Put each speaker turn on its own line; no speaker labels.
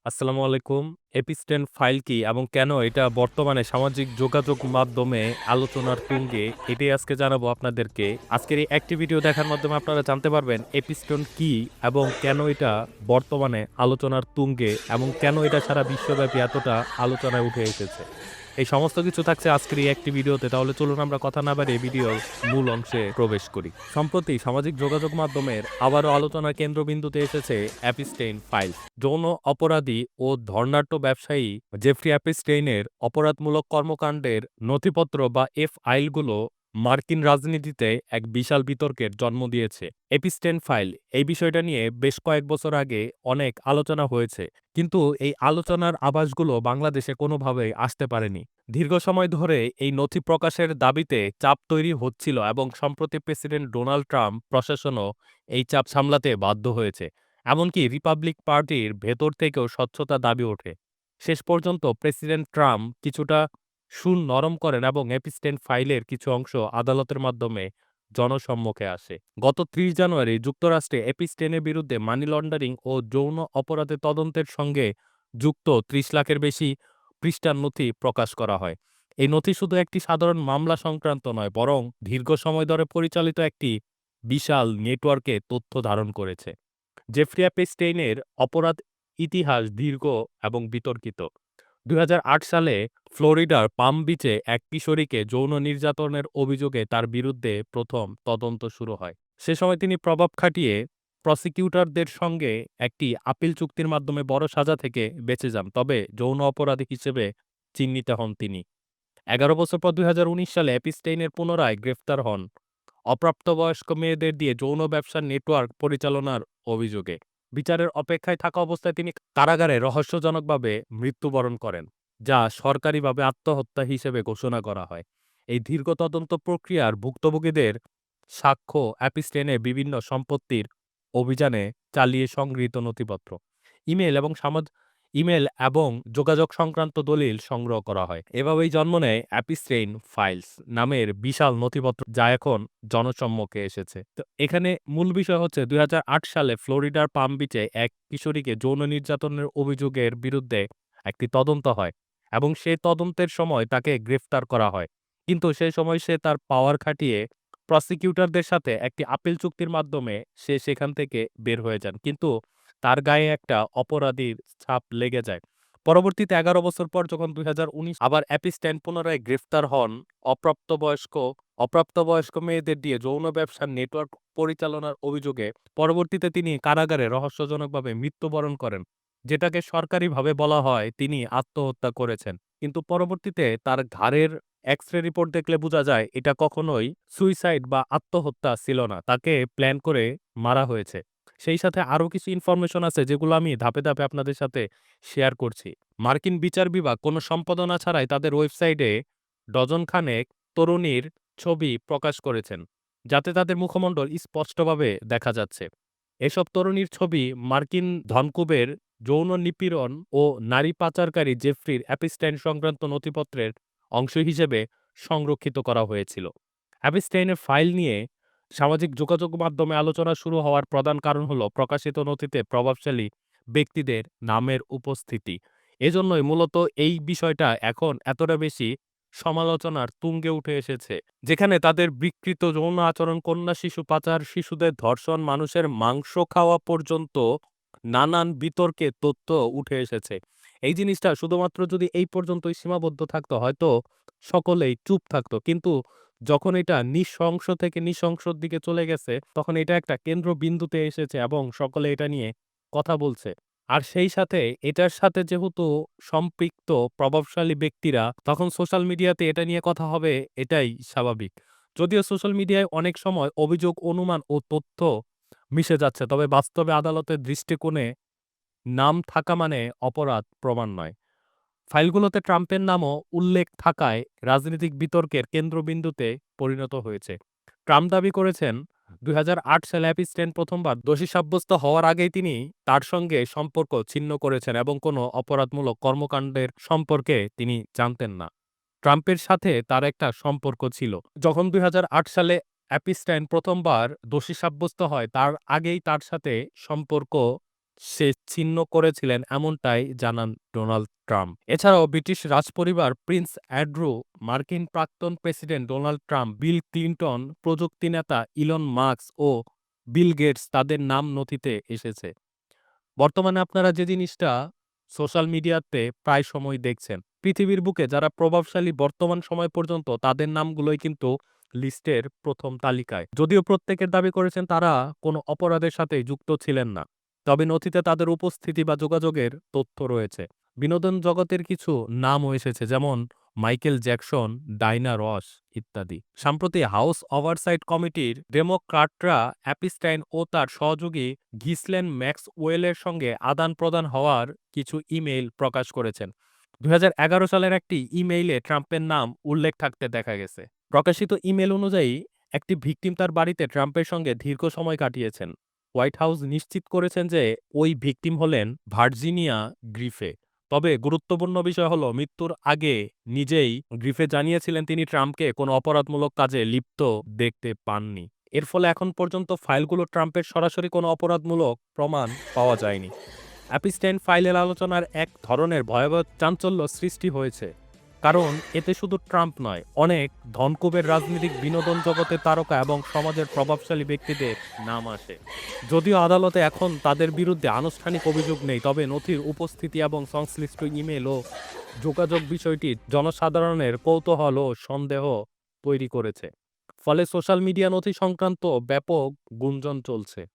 আসসালামু আলাইকুম। এপিস্টেন ফাইল কি এবং কেন এটা বর্তমানে সামাজিক যোগাযোগ মাধ্যমে আলোচনার তুঙ্গে, এটাই আজকে জানাবো আপনাদেরকে। আজকের এই একটি ভিডিও দেখার মাধ্যমে আপনারা জানতে পারবেন এপিস্টোন কি এবং কেন এটা বর্তমানে আলোচনার তুঙ্গে এবং কেন এটা সারা বিশ্বব্যাপী এতটা আলোচনায় উঠে এসেছে। এই সমস্ত কিছু থাকছে আজকের এই একটি ভিডিওতে। তাহলে চলুন আমরা কথা না বাড়িয়ে ভিডিওর মূল অংশে প্রবেশ করি। সম্প্রতি সামাজিক যোগাযোগ মাধ্যমের আবারও আলোচনার কেন্দ্রবিন্দুতে এসেছে অ্যাপিস্টেইন ফাইল। যৌন অপরাধী ও ধর্নাঢ্য ব্যবসায়ী জেফ্রি অ্যাপিস্টেইনের অপরাধমূলক কর্মকাণ্ডের নথিপত্র বা ফাইলগুলো মার্কিন রাজনীতিতে এক বিশাল বিতর্কের জন্ম দিয়েছে। এপিস্টেইন ফাইল এই বিষয়টা নিয়ে বেশ কয়েক বছর আগে অনেক আলোচনা হয়েছে, কিন্তু এই আলোচনার আভাসগুলো বাংলাদেশে কোনোভাবেই আসতে পারেনি। দীর্ঘ সময় ধরে এই নথি প্রকাশের দাবিতে চাপ তৈরি হচ্ছিল এবং সম্প্রতি প্রেসিডেন্ট ডোনাল্ড ট্রাম্প প্রশাসনও এই চাপ সামলাতে বাধ্য হয়েছে। এমনকি রিপাবলিক পার্টির ভেতর থেকেও স্বচ্ছতা দাবি ওঠে। শেষ পর্যন্ত প্রেসিডেন্ট ট্রাম্প কিছুটা সুর নরম করেন এবং এপিস্টেইন ফাইলের কিছু অংশ আদালতের মাধ্যমে জনসম্মুখে আসে। গত ৩০ জানুয়ারি যুক্তরাষ্ট্রে এপিস্টেইনের বিরুদ্ধে মানি লন্ডারিং ও যৌন অপরাধের তদন্তের সঙ্গে যুক্ত ৩০ লাখের বেশি পৃষ্ঠার নথি প্রকাশ করা হয়। এই নথি শুধু একটি সাধারণ মামলা সংক্রান্ত নয়, বরং দীর্ঘ সময় ধরে পরিচালিত একটি বিশাল নেটওয়ার্কে তথ্য ধারণ করেছে। জেফ্রি অ্যাপস্টেইনের অপরাধ ইতিহাস দীর্ঘ এবং বিতর্কিত। ২০০৮ সালে ফ্লোরিডার পাম বিচে এক কিশোরীকে যৌন নির্যাতনের অভিযোগে তার বিরুদ্ধে প্রথম তদন্ত শুরু হয়। সে সময় তিনি প্রভাব খাটিয়ে প্রসিকিউটরদের সঙ্গে একটি আপিল চুক্তির মাধ্যমে বড় সাজা থেকে বেঁচে যান, তবে যৌন অপরাধী হিসেবে চিহ্নিত হন তিনি। ১১ বছর পর ২০১৯ সালে অ্যাপস্টেইনের পুনরায় গ্রেফতার হন অপ্রাপ্তবয়স্ক মেয়েদের দিয়ে যৌন ব্যবসার নেটওয়ার্ক পরিচালনার অভিযোগে। বিচারের অপেক্ষায় থাকা অবস্থায় তিনি কারাগারে রহস্যজনকভাবে মৃত্যুবরণ করেন, যা সরকারিভাবে আত্মহত্যা হিসেবে ঘোষণা করা হয়। এই দীর্ঘ তদন্ত প্রক্রিয়ার ভুক্তভোগীদের সাক্ষ্য, অ্যাপস্টেইনের বিভিন্ন সম্পত্তির অভিযানে চালিয়ে সংগৃহীত নথিপত্র, ইমেল এবং ইমেল এবং যোগাযোগ সংক্রান্ত দলিল সংগ্রহ করা হয়। এভাবেই জন্ম নেয় অ্যাপিস্টেইন ফাইলস নামের বিশাল নথিপত্র, যা এখন জনসম্মুখে এসেছে। তো এখানে মূল বিষয় হচ্ছে ২০০৮ সালে ফ্লোরিডার পাম বিচে এক কিশোরীকে যৌন নির্যাতনের অভিযোগের বিরুদ্ধে একটি তদন্ত হয় এবং সেই তদন্তের সময় তাকে গ্রেফতার করা হয়। কিন্তু সেই সময় সে তার পাওয়ার খাটিয়ে প্রসিকিউটরদের সাথে একটি আপিল চুক্তির মাধ্যমে সে সেখান থেকে বের হয়ে যান। কিন্তু তার গায়ে একটা অপরাধীর ছাপ লেগে যায়। পরবর্তীতে ১১ বছর পর যখন ২০১৯ আবার অ্যাপিস্টেইন পুনরায় গ্রেফতার হন অপ্রাপ্তবয়স্ক অপ্রাপ্তবয়স্ক মেয়েদের দিয়ে যৌন ব্যবসার নেটওয়ার্ক পরিচালনার অভিযোগে, পরবর্তীতে তিনি কারাগারে রহস্যজনকভাবে মৃত্যুবরণ করেন, যেটাকে সরকারিভাবে বলা হয় তিনি আত্মহত্যা করেছেন। কিন্তু পরবর্তীতে তার ঘাড়ের এক্স-রে রিপোর্ট দেখলে বোঝা যায় এটা কখনোই সুইসাইড বা আত্মহত্যা ছিল না। তাকে প্ল্যান করে মারা হয়েছে। সেই সাথে আরো কিছু ইনফরমেশন আছে যেগুলো আমি ধাপে, ধাপে আপনাদের সাথে শেয়ার করছি। মার্কিন বিচার বিভাগ কোনো সম্পাদনা ছাড়াই তাদের ওয়েবসাইটে ডজন খানেক তরুণীর ছবি প্রকাশ করেছেন, যাতে তাদের মুখমণ্ডল স্পষ্টভাবে দেখা যাচ্ছে। এসব তরুণীর ছবি মার্কিন ধনকুবের যৌন নিপীড়ন ও নারী পাচারকারী জেফ্রির অ্যাপিস্টাইন সংক্রান্ত নথিপত্রের অংশ হিসেবে সংরক্ষিত করা হয়েছিল। অ্যাপিস্টাইনের ফাইল নিয়ে সামাজিক যোগাযোগ মাধ্যমে আলোচনা শুরু হওয়ার প্রধান কারণ হলো প্রকাশিত নথিতে প্রভাবশালী ব্যক্তিদের নামের উপস্থিতি। এজন্যই মূলত এই বিষয়টা এখন এতটা বেশি সমালোচনার তুঙ্গে উঠে এসেছে, যেখানে তাদের বিকৃত যৌন আচরণ, কন্যা শিশু পাচার, শিশুদের ধর্ষণ, মানুষের মাংস খাওয়া পর্যন্ত নানান বিতর্কে তথ্য উঠে এসেছে। এই জিনিসটা শুধুমাত্র যদি এই পর্যন্তই সীমাবদ্ধ থাকতো, হয়তো সকলেই চুপ থাকতো। কিন্তু যখন এটা নৃশংস থেকে নৃশংসর দিকে চলে গেছে, তখন এটা একটা কেন্দ্রবিন্দুতে এসেছে এবং সকলে এটা নিয়ে কথা বলছে। আর সেই সাথে এটার সাথে যেহেতু সম্পৃক্ত প্রভাবশালী ব্যক্তিরা, তখন সোশ্যাল মিডিয়াতে এটা নিয়ে কথা হবে, এটাই স্বাভাবিক। যদিও সোশ্যাল মিডিয়ায় অনেক সময় অভিযোগ, অনুমান ও তথ্য মিশে যাচ্ছে, তবে বাস্তবে আদালতের দৃষ্টিকোণে নাম থাকা মানে অপরাধ প্রমাণ নয়। ফাইলগুলোতে ট্রাম্পের নামও উল্লেখ থাকায় রাজনৈতিক বিতর্কের কেন্দ্রবিন্দুতে পরিণত হয়েছে। ট্রাম্প দাবি করেছেন ২০০৮ সালে অ্যাপিস্টেইন প্রথমবার দোষী সাব্যস্ত হওয়ার আগেই তিনি তার সঙ্গে সম্পর্ক ছিন্ন করেছেন এবং কোনো অপরাধমূলক কর্মকাণ্ডের সম্পর্কে তিনি জানতেন না। ট্রাম্পের সাথে তার একটা সম্পর্ক ছিল। যখন ২০০৮ সালে অ্যাপিস্টাইন প্রথমবার দোষী সাব্যস্ত হয়, তার আগেই তার সাথে সম্পর্ক সে ছিন্ন করেছিলেন এমনটাই জানান ডোনাল্ড ট্রাম্প। এছাড়াও ব্রিটিশ রাজপরিবার প্রিন্স অ্যান্ড্রু, মার্কিন প্রাক্তন president Donald Trump, Bill Clinton, প্রযুক্তি নেতা ইলন মাস্ক ও বিল গেটস তাদের নাম নথিতে এসেছে। বর্তমানে আপনারা যে জিনিসটা সোশ্যাল মিডিয়াতে প্রায় সময় দেখছেন, পৃথিবীর বুকে যারা প্রভাবশালী বর্তমান সময় পর্যন্ত তাদের নামগুলোই কিন্তু লিস্টের ১ম তালিকায়। যদিও প্রত্যেকের দাবি করেছেন তারা কোনো অপরাধের সাথে যুক্ত ছিলেন না। তবে নথিতে তাদের উপস্থিতি বা যোগাযোগের তথ্য রয়েছে। বিনোদন জগতের কিছু নামও এসেছে, যেমন মাইকেল জ্যাকসন, ডাইনা রস ইত্যাদি। সম্প্রতি হাউস ওভারসাইট কমিটির ডেমোক্রাটরা অ্যাপিস্টাইন ও তার সহযোগী ঘিসলেন ম্যাক্সওয়েলের সঙ্গে আদান-প্রদান হওয়ার কিছু ইমেইল প্রকাশ করেছেন। ২০১১ সালের একটি ইমেইলে ট্রাম্পের নাম উল্লেখ থাকতে দেখা গেছে। প্রকাশিত ইমেইল অনুযায়ী একটি ভিকটিম তার বাড়িতে ট্রাম্পের সঙ্গে দীর্ঘ সময় কাটিয়েছেন। হোয়াইট হাউস নিশ্চিত করেছেন যে ওই ভিকটিম হলেন ভার্জিনিয়া গ্রিফে। তবে গুরুত্বপূর্ণ বিষয় হলো, মৃত্যুর আগে নিজেই গ্রিফে জানিয়েছিলেন তিনি ট্রাম্পকে কোনো অপরাধমূলক কাজে লিপ্ত দেখতে পাননি। এর ফলে এখন পর্যন্ত ফাইলগুলো ট্রাম্পের সরাসরি কোনো অপরাধমূলক প্রমাণ পাওয়া যায়নি। অ্যাপিস্টাইন ফাইলের আলোচনার এক ধরনের ভয়াবহ চাঞ্চল্য সৃষ্টি হয়েছে, কারণ এতে শুধু ট্রাম্প নয়, অনেক ধনকুবের রাজনৈতিক, বিনোদন জগতের তারকা এবং সমাজের প্রভাবশালী ব্যক্তিদের নাম আসে। যদিও আদালতে এখন তাদের বিরুদ্ধে আনুষ্ঠানিক অভিযোগ নেই, তবে নথির উপস্থিতি এবং সংশ্লিষ্ট ইমেল ও যোগাযোগ বিষয়টি জনসাধারণের কৌতূহল ও সন্দেহ তৈরি করেছে। ফলে সোশ্যাল মিডিয়া নথি সংক্রান্ত ব্যাপক গুঞ্জন চলছে।